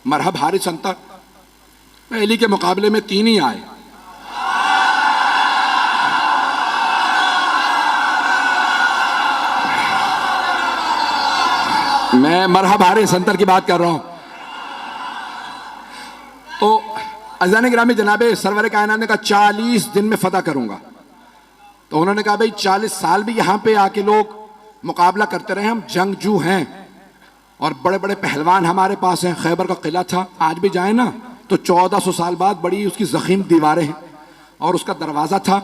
मरहब हारिस अंतर, पहली के मुकाबले में 3 ही आए। मैं मरहब हारिस अंतर की बात कर रहा हूं। तो अज़ान गिरामी जनाबे सरवर कायनात ने कहा 40 दिन में फतह करूंगा। तो उन्होंने कहा भाई 40 साल भी यहां पे आके लोग मुकाबला करते रहे, हम जंगजू हैं और बड़े बड़े पहलवान हमारे पास हैं। खैबर का किला था, आज भी जाए ना तो 1400 साल बाद बड़ी उसकी जखीम दीवारें हैं, और उसका दरवाजा था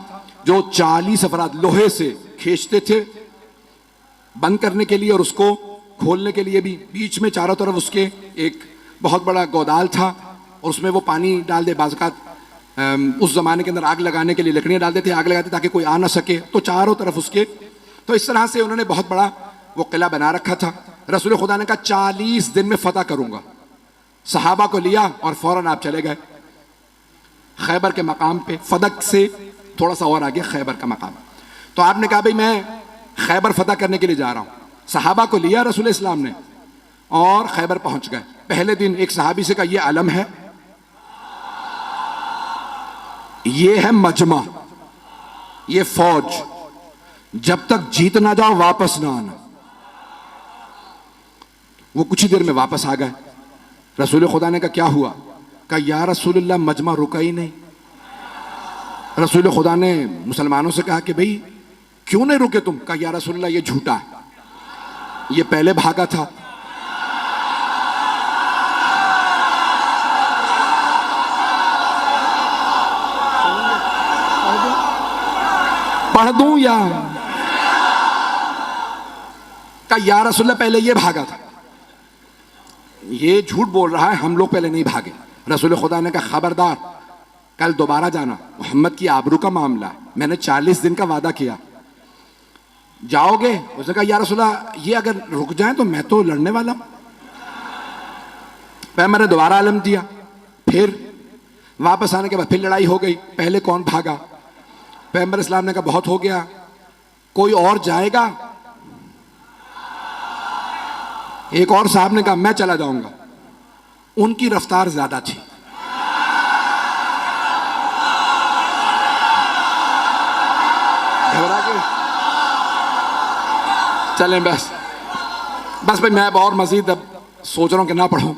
जो 40 अफराद लोहे से खींचते थे बंद करने के लिए और उसको खोलने के लिए भी। बीच में चारों तरफ उसके एक बहुत बड़ा गोदाल था और उसमें वो पानी डाल दे, बाज़ात उस जमाने के अंदर आग लगाने के लिए लकड़ियां डाल देते, आग लगाते ताकि कोई आ ना सके, तो चारों तरफ उसके। तो इस तरह से उन्होंने बहुत बड़ा वो किला बना रखा था। रसूल खुदा ने कहा 40 दिन में फतह करूंगा। सहाबा को लिया और फौरन आप चले गए खैबर के मकाम पे। फदक से थोड़ा सा और आगे खैबर का मकाम। तो आपने कहा भाई मैं खैबर फतह करने के लिए जा रहा हूं। सहाबा को लिया रसूल इस्लाम ने और खैबर पहुंच गए। पहले दिन एक सहाबी से कहा, यह अलम है, ये है मजमा, ये फौज, जब तक जीत ना जाओ वापस ना आना। वो कुछ ही देर में वापस आ गए। रसूल खुदा ने कहा क्या हुआ? कहा या रसूलुल्लाह मजमा रुका ही नहीं। रसूल खुदा ने मुसलमानों से कहा कि भाई क्यों नहीं रुके तुम? कहा या रसूलुल्लाह ये झूठा है, ये पहले भागा था। पढ़ दूं या? कहा या रसूलुल्लाह पहले ये भागा था, ये झूठ बोल रहा है, हम लोग पहले नहीं भागे। रसूल खुदा ने कहा खबरदार, कल दोबारा जाना, मोहम्मद की आबरू का मामला है, मैंने 40 दिन का वादा किया, जाओगे? उसने कहा या रसूलुल्लाह ये अगर रुक जाए तो मैं तो लड़ने वाला हूं। पैगंबर ने दोबारा अलम दिया, फिर वापस आने के बाद फिर लड़ाई हो गई। पहले कौन भागा? पैगंबर इस्लाम ने कहा बहुत हो गया, कोई और जाएगा? एक और साहब ने कहा मैं चला जाऊंगा। उनकी रफ्तार ज्यादा थी। घबरा के चलें बस भाई, मैं अब और मजीद अब सोच रहा हूं कि ना पढ़ूं।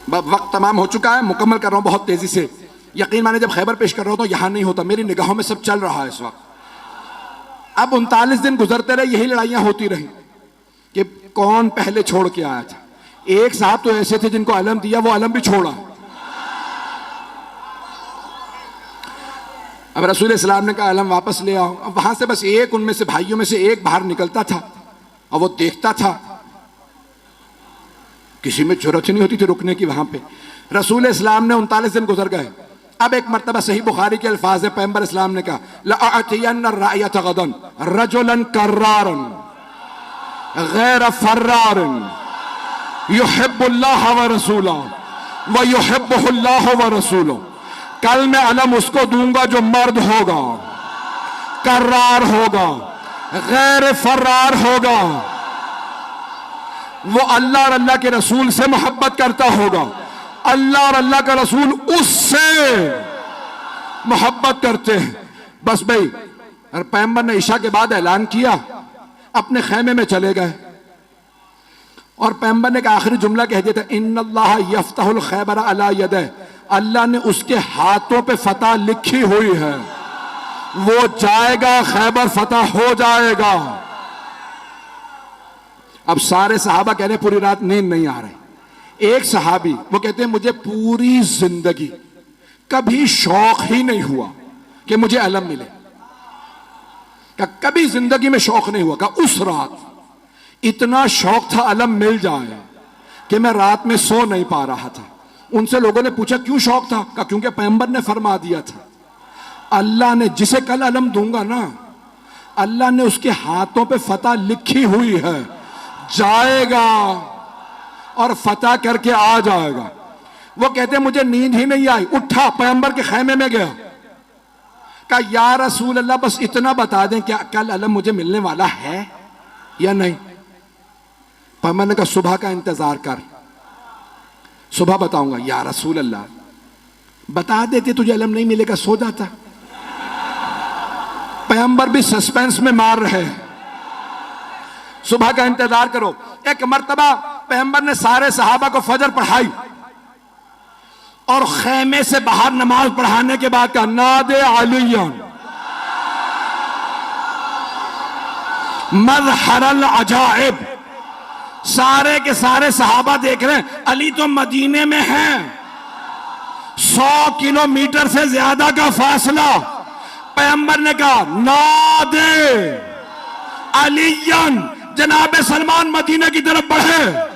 वक्त तमाम हो चुका है, मुकम्मल कर रहा हूं बहुत तेजी से। यकीन माने जब खैबर पेश कर रहा हूं तो यहां नहीं होता, मेरी निगाहों में सब चल रहा है इस वक्त। अब 39 दिन गुजरते रहे, यही लड़ाइयां होती रही कि कौन पहले छोड़ के आया था। एक साहब तो ऐसे थे जिनको अलम दिया, वो अलम भी छोड़ा। अब रसूल इस्लाम ने कहा अलम वापस ले आओ। अब वहां से बस एक उनमें से भाइयों में से एक बाहर निकलता था और वो देखता था, किसी में जरूरत नहीं होती थी रुकने की वहां पे। रसूल इस्लाम ने 39 दिन गुजर गए। अब एक मर्तबा सही बुखारी के अल्फाज है, पैगंबर इस्लाम ने कहा लअतियन्ना रायत गदन रजुलन कर्रारन गैर फर्रारन युहिब्बुल्लाह व रसूलहु व युहिब्बुहुल्लाह व रसूलुहु। कल मैं अलम उसको दूंगा जो मर्द होगा, कर्रार होगा, गैर फर्रार होगा, वो अल्लाह और अल्लाह के रसूल से मोहब्बत करता होगा, अल्लाह और अल्लाह का रसूल उससे मोहब्बत करते हैं। बस भाई, और पैगंबर ने ईशा के बाद ऐलान किया, अपने खैमे में चले गए और पैगंबर ने का आखिरी जुमला कह दिया था इन्नल्लाह यफ्तहुल खैबर अला यदैह। अल्लाह ने उसके हाथों पे फतह लिखी हुई है, वो जाएगा, खैबर फतह हो जाएगा। अब सारे सहाबा कह रहे पूरी रात नींद नहीं आ रही। एक सहाबी वो कहते हैं मुझे पूरी जिंदगी कभी शौक ही नहीं हुआ कि मुझे अलम मिले। क्या कभी जिंदगी में शौक नहीं हुआ? क्या उस रात इतना शौक था अलम मिल जाए कि मैं रात में सो नहीं पा रहा था। उनसे लोगों ने पूछा क्यों शौक था? कहा क्योंकि पैगंबर ने फरमा दिया था, अल्लाह ने जिसे कल अलम दूंगा ना, अल्लाह ने उसके हाथों पे फतह लिखी हुई है, जाएगा और फतह करके आ जाएगा। वो कहते मुझे नींद ही नहीं आई, उठा पैगंबर के खैमे में गया, कहा या रसूल अल्लाह बस इतना बता दें क्या कल अलम मुझे मिलने वाला है या नहीं? पैगंबर ने कहा सुबह का इंतजार कर, सुबह बताऊंगा। या रसूल अल्लाह, बता देते तुझे इल्म नहीं मिलेगा, सो जाता। पैगंबर भी सस्पेंस में मार रहे हैं, सुबह का इंतजार करो। एक मर्तबा पैगंबर ने सारे सहाबा को फजर पढ़ाई और खेमे से बाहर नमाज पढ़ाने के बाद कहा नादे अलियन मज़हरल अजाइब। सारे के सारे सहाबा देख रहे हैं, अली तो मदीने में हैं, 100 किलोमीटर से ज्यादा का फासला। पैगंबर ने कहा नादे अलियन, जनाब सलमान मदीने की तरफ बढ़े।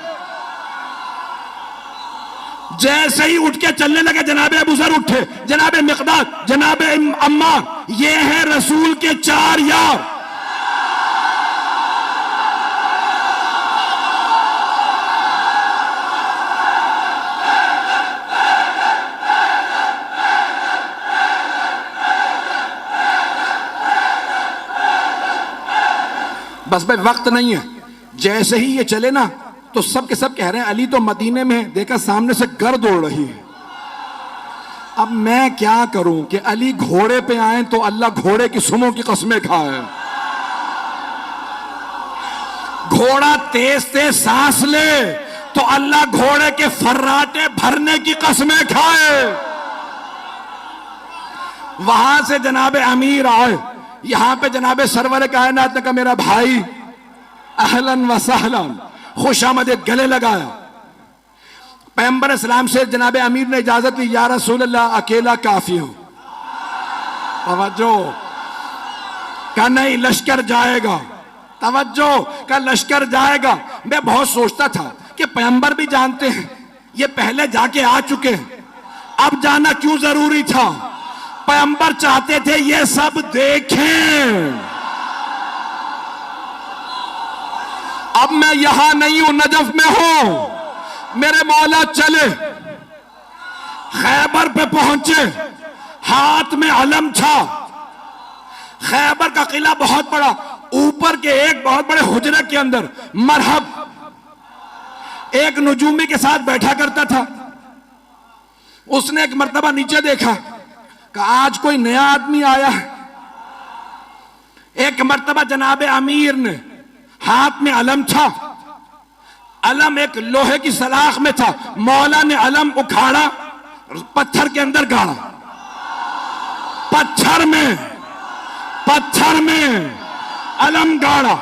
जैसे ही उठ के चलने लगे, जनाब अबू ज़र उठे, जनाब मिक़दाद, जनाब अम्मार, ये हैं रसूल के 4 यार। बस भाई वक्त नहीं है। जैसे ही ये चले ना तो सब के सब कह रहे हैं अली तो मदीने में है, देखा सामने से गर्द उड़ रही है। अब मैं क्या करूं कि अली घोड़े पे आए तो अल्लाह घोड़े की सुमों की कस्में खाए, घोड़ा तेज तेज सांस ले तो अल्लाह घोड़े के फर्राटे भरने की कस्में खाए। वहां से जनाबे अमीर आए, यहां पे जनाबे सरवर कायनात ने कहा मेरा भाई अहलन व सहलन, खुशामदीद, गले लगाया। पैगंबर इस्लाम से जनाबे अमीर ने इजाजत ली, या रसूल अल्लाह अकेला काफी हूं। तवज्जो का नहीं, लश्कर जाएगा। तवज्जो का लश्कर जाएगा। मैं बहुत सोचता था कि पैगंबर भी जानते हैं ये पहले जाके आ चुके हैं, अब जाना क्यों जरूरी था। पैगंबर चाहते थे ये सब देखें। अब मैं यहां नहीं हूं, नजफ में हूं। मेरे मौला चले, खैबर पे पहुंचे, हाथ में अलम था। खैबर का किला बहुत बड़ा, ऊपर के एक बहुत बड़े हुजरे के अंदर मरहब एक नजूमी के साथ बैठा करता था। उसने एक मर्तबा नीचे देखा कि आज कोई नया आदमी आया है। एक मर्तबा जनाबे अमीर ने, हाथ में अलम था, अलम एक लोहे की सलाख में था, मौला ने अलम उखाड़ा, पत्थर के अंदर गाड़ा, पत्थर में अलम गाड़ा।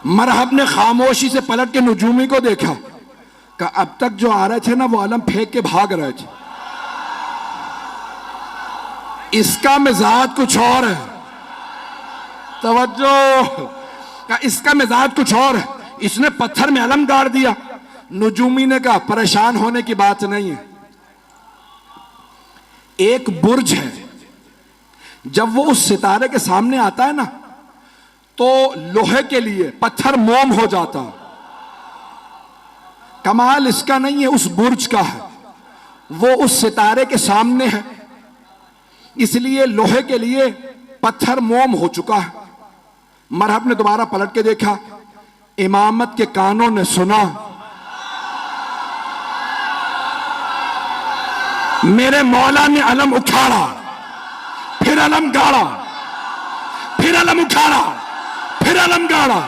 मरहब ने खामोशी से पलट के नजूमी को देखा कि अब तक जो आ रहे थे ना वो अलम फेंक के भाग रहे थे, इसका मिजाज कुछ और है। तवज्जो का, इसका मिजाज कुछ और है। इसने पत्थर में अलम गाड़ दिया। नजूमी ने कहा परेशान होने की बात नहीं है, एक बुर्ज है, जब वो उस सितारे के सामने आता है ना तो लोहे के लिए पत्थर मोम हो जाता। कमाल इसका नहीं है, उस बुर्ज का है। वो उस सितारे के सामने है, इसलिए लोहे के लिए पत्थर मोम हो चुका है। मरहब ने दोबारा पलट के देखा, इमामत के कानों ने सुना, मेरे मौला ने अलम उखाड़ा, फिर अलम गाड़ा, फिर अलम उखाड़ा, फिर अलम गाड़ा।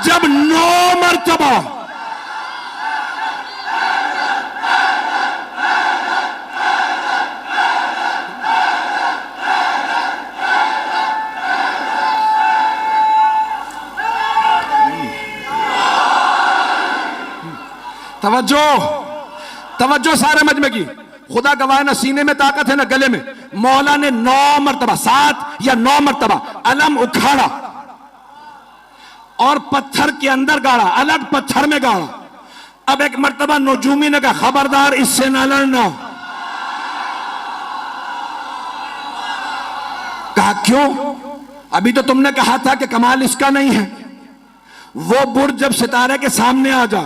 जब 9 मरतबा तवज्जो, तवज्जो सारे मजमे की, खुदा गवाह ना सीने में ताकत है ना गले में। मौला ने 9 मरतबा, 7 या 9 मरतबा अलम उखाड़ा और पत्थर के अंदर गाड़ा, अलग पत्थर में गाड़ा। अब एक मरतबा नजूमी ने कहा खबरदार इससे ना लड़ना। कहा क्यों? अभी तो तुमने कहा था कि कमाल इसका नहीं है। वो बुर्ज जब सितारे के सामने आ जा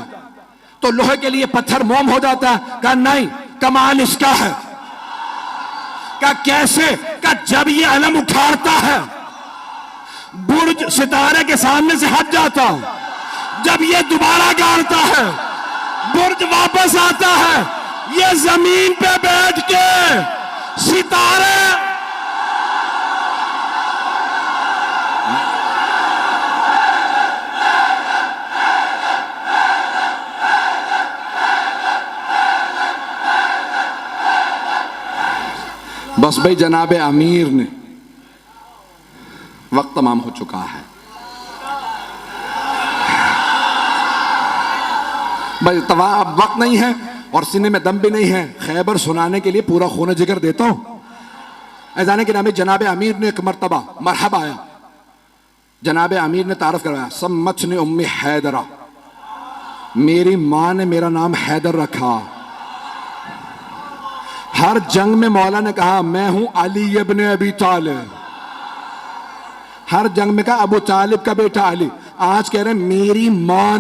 तो लोहे के लिए पत्थर मोम हो जाता है। कहा नहीं, कमाल इसका है। कहा कैसे? कहा जब ये अलम उखाड़ता है बुर्ज सितारे के सामने से हट जाता, जब ये दोबारा गाड़ता है बुर्ज वापस आता है, ये जमीन पे बैठ के सितारे बस भाई जनाबे अमीर ने, वक्त तमाम हो चुका है भाई, अब वक्त नहीं है और सीने में दम भी नहीं है। खैबर सुनाने के लिए पूरा खून जिगर देता हूं। ऐजाने के नाम जनाबे अमीर ने एक मरतबा मरहबा आया, जनाबे अमीर ने तारफ करवाया, सम्मतनी उम्मी हैदरा, मेरी मां ने मेरा नाम हैदर रखा। हर जंग में मौला ने कहा मैं हूं अली इब्न अबी तालिब, हर जंग में कहा अबू तालिब का बेटा अली। आज कह रहे हैं मेरी मां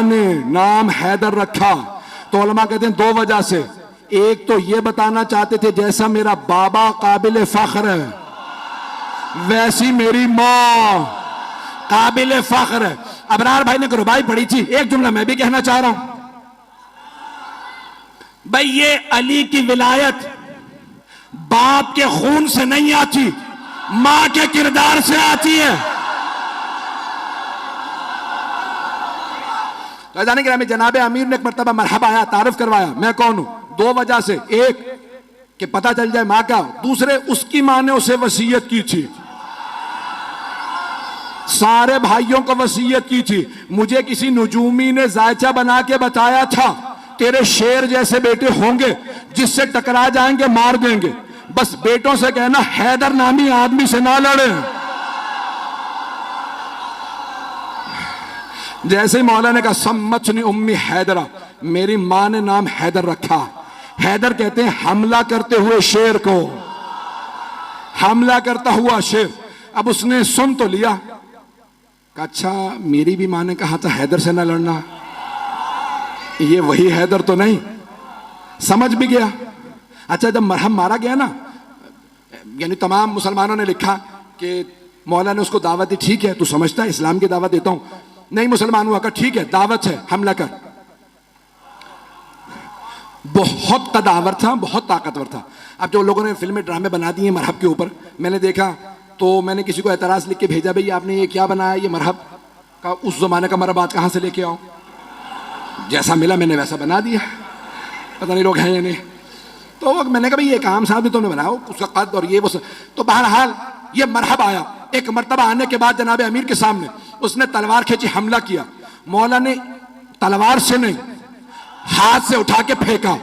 ने नाम हैदर रखा। तो उलमा कहते हैं दो वजह से, एक तो ये बताना चाहते थे जैसा मेरा बाबा काबिल फख्र है वैसी मेरी मां काबिल फख्र है। अबरार भाई ने रुबाई पढ़ी थी, एक जुमला मैं भी कहना चाह रहा हूं भाई, ये अली की विलायत बाप के खून से नहीं आती, मां के किरदार से आती है। तो जाने के जनाबे अमीर ने एक मरतबा मरहबा आया, तारुफ करवाया मैं कौन हूं। दो वजह से, एक कि पता चल जाए मां का, दूसरे उसकी मां ने उसे वसीयत की थी, सारे भाइयों को वसीयत की थी। मुझे किसी नुजूमी ने जायचा बना के बताया था तेरे शेर जैसे बेटे होंगे, जिससे टकरा जाएंगे मार देंगे, बस बेटों से कहना हैदर नामी आदमी से ना लड़े। जैसे ही मौला ने कहा सम्मतनी उम्मी हैदरा, मेरी मां ने नाम हैदर रखा। हैदर कहते हैं हमला करते हुए शेर को, हमला करता हुआ शेर। अब उसने सुन तो लिया, कहा अच्छा मेरी भी मां ने कहा था हैदर से ना लड़ना, ये वही हैदर तो नहीं, समझ भी गया। अच्छा जब मरहम मारा गया ना, यानी तमाम मुसलमानों ने लिखा कि मौला ने उसको दावत दी, ठीक है तू समझता है इस्लाम की दावत देता हूं, नहीं मुसलमान हुआ, कहा ठीक है दावत है हमला कर। बहुत कदावर था, बहुत ताकतवर था। अब जो लोगों ने फिल्में ड्रामे बना दिए मरहब के ऊपर, मैंने देखा तो मैंने किसी को एतराज लिख के भेजा, भाई आपने ये क्या बनाया, ये मरहब का उस जमाने का मरहब आज कहां से लेके आऊं, जैसा मिला मैंने वैसा बना दिया, पता नहीं लोग हैं या नहीं। तो मैंने कहा भाई ये काम साहब ने तुमने बनाया, उसका कद और ये वो तो बहरहाल ये मरहब आया। एक मरतबा आने के बाद जनाबे अमीर के सामने उसने तलवार खींची, हमला किया। मौला ने तलवार से नहीं हाथ से उठा के फेंका।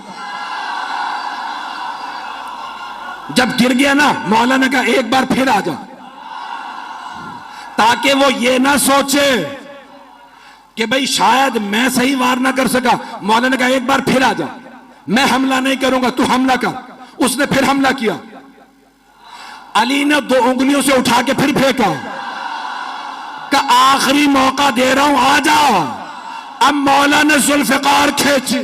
जब गिर गया ना, मौला ने कहा एक बार फिर आ जा, ताकि वो ये ना सोचे कि भाई शायद मैं सही वार ना कर सका। मौला ने कहा एक बार फिर आ जा, मैं हमला नहीं करूंगा, तू हमला कर। उसने फिर हमला किया। अली ने दो उंगलियों से उठा के फिर फेंका, का आखिरी मौका दे रहा हूं आ जा। अब मौला ने जुल्फकार खींची,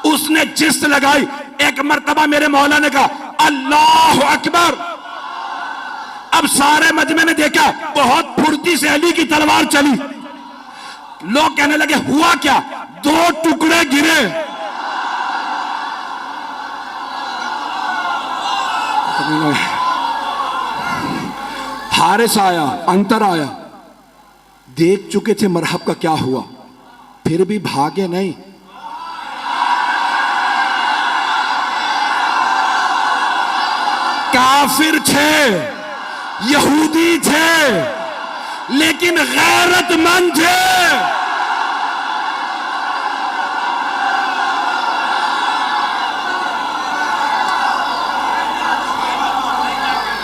उसने जिस्त लगाई। एक मर्तबा मेरे मौला ने कहा अल्लाह अकबर। अब सारे मजमे ने देखा बहुत फुर्ती से अली की तलवार चली। लोग कहने लगे हुआ क्या, दो टुकड़े गिरे। हारिस आया, अंतर आया, देख चुके थे मरहब का क्या हुआ, फिर भी भागे नहीं। काफिर थे, यहूदी थे, लेकिन गैरतमंद थे।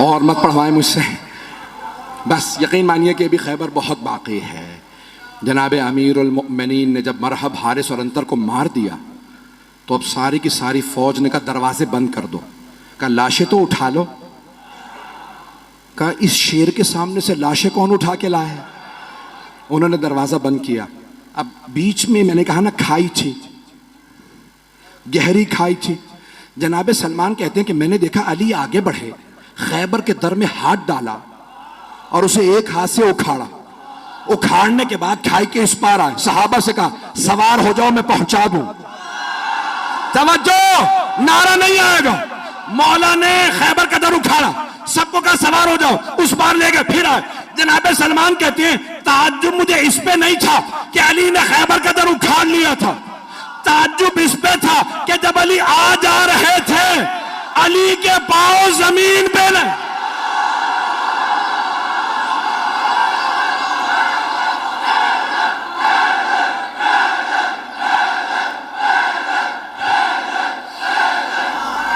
और मत पढ़वाएं मुझसे, बस यकीन मानिए कि अभी खैबर बहुत बाकी है। जनाबे अमीरुल मोमिनीन ने जब मरहब, हारिस और अंतर को मार दिया तो अब सारी की सारी फौज ने कहा दरवाजे बंद कर दो। कहा लाशें तो उठा लो। कहा इस शेर के सामने से लाशें कौन उठा के लाए। उन्होंने दरवाजा बंद किया। अब बीच में मैंने कहा ना खाई थी, गहरी खाई थी। जनाबे सलमान कहते हैं कि मैंने देखा अली आगे बढ़े, खैबर के दर में हाथ डाला और उसे एक हाथ से उखाड़ा। उखाड़ने के बाद खाई के इस पार आए, सहाबा से कहा सवार हो जाओ, मैं पहुंचा दूं। तवज्जो, नारा नहीं आएगा। मौला ने खैबर का दर उखाड़ा, सबको कहा सवार हो जाओ, उस पार ले गए, फिर आए। जनाबे सलमान कहते हैं ताज्जुब मुझे इस पे नहीं था कि अली ने खैबर का दर उखाड़ लिया था, ताज्जुब इस पे था कि जब अली आ जा रहे थे अली के पांव जमीन पे नहीं।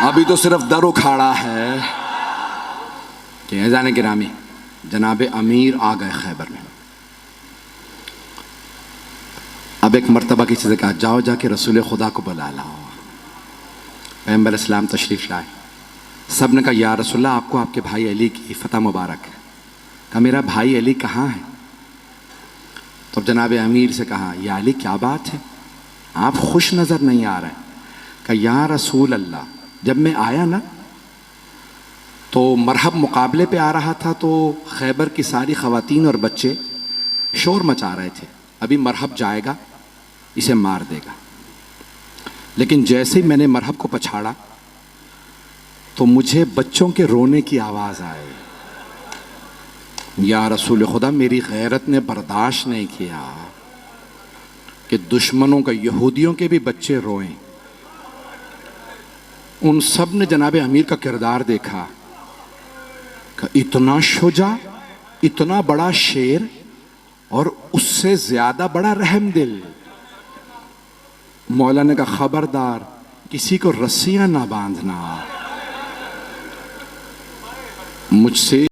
अभी तो सिर्फ दर उखाड़ा है कि जाने गिरामी जनाबे अमीर आ गए खैबर में। अब एक मर्तबा किसी से कहा जाओ जाके रसूल खुदा को बुला लाओ। पैगंबर इस्लाम तशरीफ लाए। सब ने कहा या रसूलल्लाह आपको आपके भाई अली की फतह मुबारक है। कहा मेरा भाई अली कहाँ है? तो जनाब अमीर से कहा या अली क्या बात है, आप खुश नज़र नहीं आ रहे। कहा या रसूल अल्लाह, जब मैं आया ना तो मरहब मुकाबले पे आ रहा था तो खैबर की सारी ख़वातीन और बच्चे शोर मचा रहे थे, अभी मरहब जाएगा इसे मार देगा। लेकिन जैसे ही मैंने मरहब को पछाड़ा तो मुझे बच्चों के रोने की आवाज़ आई। या रसूल खुदा, मेरी गैरत ने बर्दाश्त नहीं किया कि दुश्मनों का, यहूदियों के भी बच्चे रोएं। उन सब ने जनाब अमीर का किरदार देखा कि इतना शुजा, इतना बड़ा शेर और उससे ज्यादा बड़ा रहमदिल। मौला ने कहा खबरदार किसी को रस्सियां ना बांधना, मुझसे